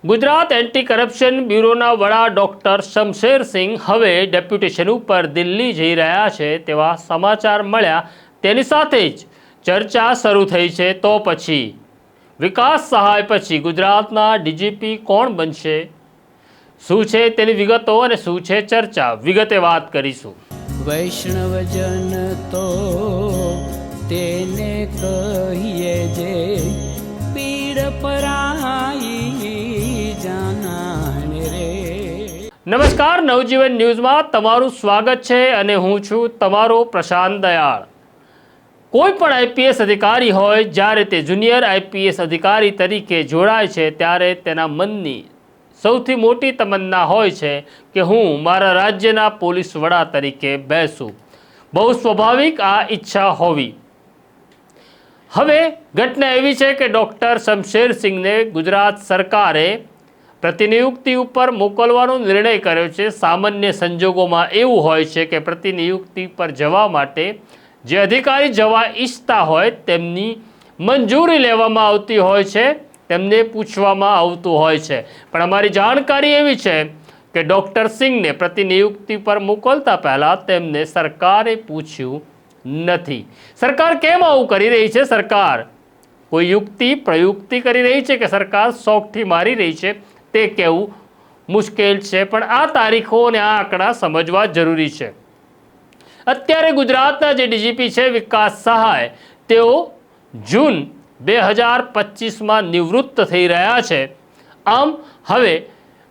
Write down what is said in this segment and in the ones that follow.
Gujarat anti corruption બ્યુરોના વડા doctor Shamsher Singh હવે deputation ઉપર દિલ્હી જઈ રહ્યા છે તેવા સમાચાર મળ્યા તેની સાથે જ ચર્ચા શરૂ થઈ છે। તો પછી વિકાસ સહાય પછી ગુજરાતના ડીજીપી કોણ બનશે, શું છે તેની વિગતો અને શું છે ચર્ચા, વિગતે વાત કરીશું। વૈષ્ણવજન તો તેને કહીએ જે પીડ પરાઈ જાનાને રે। નમસ્કાર, નવજીવન ન્યૂઝમાં તમારું સ્વાગત છે અને હું છું તમારો પ્રશાંત દયાળ। કોઈ પણ આઈપીએસ અધિકારી હોય, જ્યારે તે જુનિયર આઈપીએસ અધિકારી તરીકે જોડાય છે ત્યારે તેના મનની સૌથી મોટી તમન્ના હોય છે કે હું મારા રાજ્યના પોલીસ વડા તરીકે બેસું। બહુ સ્વાભાવિક આ ઈચ્છા હોવી। હવે ઘટના એવી છે કે ડોક્ટર શમશેરસિંહને ગુજરાત સરકારે પ્રતિનિયુક્તિ ઉપર મોકલવાનો નિર્ણય કર્યો છે। સામાન્ય સંજોગોમાં એવું હોય છે કે પ્રતિનિયુક્તિ પર જવા માટે જે અધિકારી જવા ઈચ્છતા હોય તેમની મંજૂરી લેવામાં આવતી હોય છે, તેમને પૂછવામાં આવતું હોય છે। પણ અમારી જાણકારી એવી છે કે ડોક્ટર સિંહને પ્રતિનિયુક્તિ પર મોકલતા પહેલાં તેમને સરકારે પૂછ્યું નથી। સરકાર કેમ આવું કરી રહી છે? સરકાર કોઈ યુક્તિ પ્રયુક્તિ કરી રહી છે કે સરકાર શોખથી મારી રહી છે તે કહેવું મુશ્કેલ છે, પણ આ તારીખો અને આ આંકડા સમજવા જરૂરી છે। અત્યારે ગુજરાતના જે ડીજીપી છે વિકાસ સહાય, તેઓ જૂન 2025માં નિવૃત્ત થઈ રહ્યા છે। આમ હવે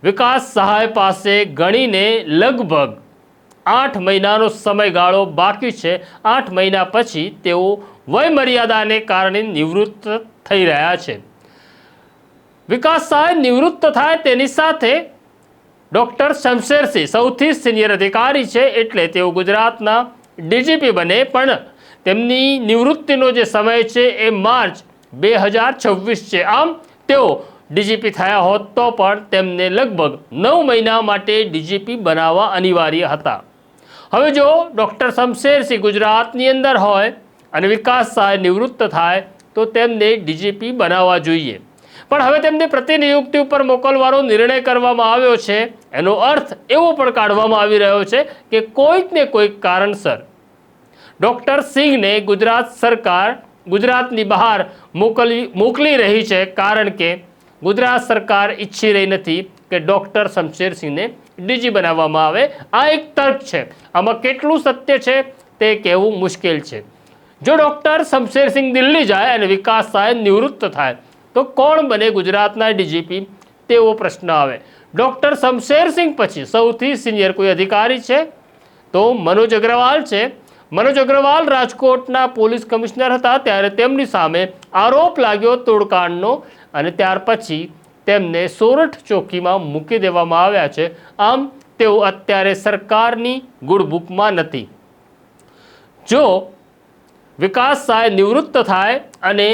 વિકાસ સહાય પાસે ગણીને લગભગ 8 મહિનાનો સમયગાળો બાકી છે। 8 મહિના પછી તેઓ વયમર્યાદાને કારણે નિવૃત્ત થઈ રહ્યા છે। વિકાસ સહાય નિવૃત્ત થાય તેની સાથે ડોક્ટર શમશેરસિંહ સૌથી સિનિયર અધિકારી છે, એટલે તેઓ ગુજરાતના ડીજીપી બને। પણ તેમની નિવૃત્તિનો જે સમય છે એ માર્ચ 2026 છે। આમ તેઓ ડીજીપી થયા હોત તો પણ તેમને લગભગ 9 મહિના માટે ડીજીપી બનાવવા અનિવાર્ય હતા। હવે જો ડોક્ટર શમશેરસિંહ ગુજરાતની અંદર હોય અને વિકાસ સહાય નિવૃત્ત થાય તો તેમને ડીજીપી બનાવવા જોઈએ, પણ હવે તેમને પ્રતિનિયુક્તિ ઉપર મોકલવાનો નિર્ણય કરવામાં આવ્યો છે। એનો અર્થ એવો પણ કાઢવામાં આવી રહ્યો છે કે કોઈક ને કોઈક કારણસર ડોક્ટર સિંહને ગુજરાત સરકાર ગુજરાતની બહાર મોકલી રહી છે, કારણ કે ગુજરાત સરકાર ઈચ્છી રહી નથી કે ડોક્ટર શમશેરસિંહને ડીજી બનાવવામાં આવે। આ એક તર્ક છે, આમાં કેટલું સત્ય છે તે કહેવું મુશ્કેલ છે। જો ડોક્ટર શમશેરસિંહ દિલ્હી જાય અને વિકાસ સહાય નિવૃત્ત થાય તો કોણ બને ગુજરાતના ડીજીપી તેવો પ્રશ્ન આવે। ડોક્ટર શમશેરસિંહ પછી સૌથી સિનિયર કોઈ અધિકારી છે તો મનોજ અગ્રવાલ છે। મનોજ અગ્રવાલ રાજકોટના પોલીસ કમિશનર હતા, ત્યારે તેમની સામે આરોપ લાગ્યો તોડકાંડનો અને ત્યાર પછી તેમને સોરઠ ચોકીમાં મૂકી દેવામાં આવ્યા છે। આમ તેઓ અત્યારે સરકારની ગુડબુકમાં નથી। જો વિકાસ સહાય નિવૃત્ત થાય અને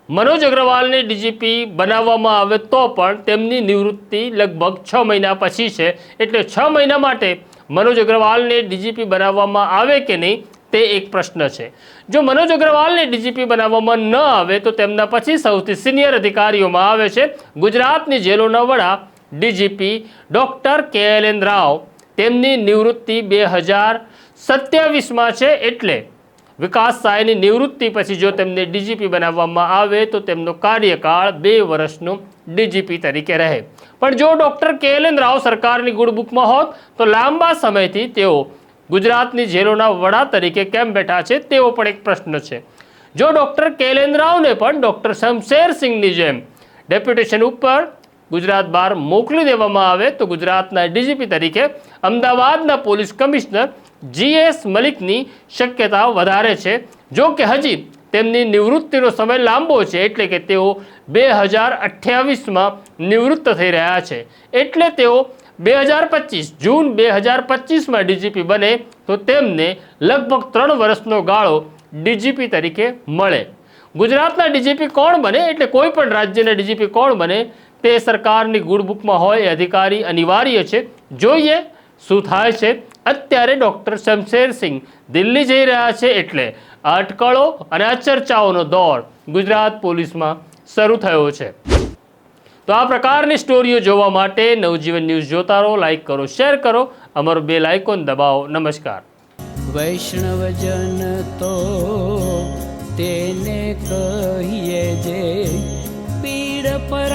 મનોજ અગ્રવાલને ડીજીપી બનાવવામાં આવે તો પણ તેમની નિવૃત્તિ લગભગ 6 મહિના પછી છે, એટલે 6 મહિના માટે મનોજ અગ્રવાલને ડીજીપી બનાવવામાં આવે કે નહીં તે એક પ્રશ્ન છે। જો મનોજ અગ્રવાલને ડીજીપી બનાવવામાં ન આવે તો તેમના પછી સૌથી સિનિયર અધિકારીઓમાં આવે છે ગુજરાતની જેલોના વડા ડીજીપી ડોક્ટર KLN રાવ। તેમની નિવૃત્તિ 2027માં છે, એટલે વિકાસ સહાયની નિવૃત્તિ પછી જો તેમને ડીજીપી બનાવવામાં આવે તો તેમનો કાર્યકાળ 2 વર્ષનો ડીજીપી તરીકે રહે। પણ જો ડોક્ટર KLN રાવ સરકારની ગુડબુકમાં હોત તો લાંબા સમયથી તેઓ ગુજરાતની જેલોના વડા તરીકે કેમ બેઠા છે તેવો પણ એક પ્રશ્ન છે। જો ડોક્ટર KLN રાવને પણ ડોક્ટર શમશેરસિંહની જેમ ડેપ્યુટેશન ઉપર ગુજરાત બહાર મોકલી દેવામાં આવે તો ગુજરાતના ડીજીપી તરીકે અમદાવાદના પોલીસ કમિશનર GS મલિકની શક્યતા વધારે છે। જો કે હજી તેમની નિવૃત્તિનો સમય લાંબો છે, એટલે કે તેઓ 2028માં નિવૃત્ત થઈ રહ્યા છે, એટલે તેઓ 2025 જૂન 2025માં ડીજીપી બને તો તેમને લગભગ 3 વર્ષનો ગાળો ડીજીપી તરીકે મળે। ગુજરાતના ડીજીપી કોણ બને, એટલે કોઈ પણ રાજ્યના ડીજીપી કોણ બને તે સરકારની ગુડબુકમાં હોય એ અધિકારી અનિવાર્ય છે। જોઈએ શું થાય છે। અત્યારે ડોક્ટર શમશેરસિંહ દિલ્હી જઈ રહ્યા છે, એટલે આ અટકળો અને આ ચર્ચાઓનો દોર ગુજરાત પોલીસમાં શરૂ થયો છે। તો આ પ્રકારની સ્ટોરીઓ જોવા માટે નવજીવન ન્યૂઝ જોતા રહો, લાઈક કરો, શેર કરો, અમારું બેલ આઇકોન દબાવો. નમસ્કાર. વૈષ્ણવજન તો તેને કહીએ જે પીડ પર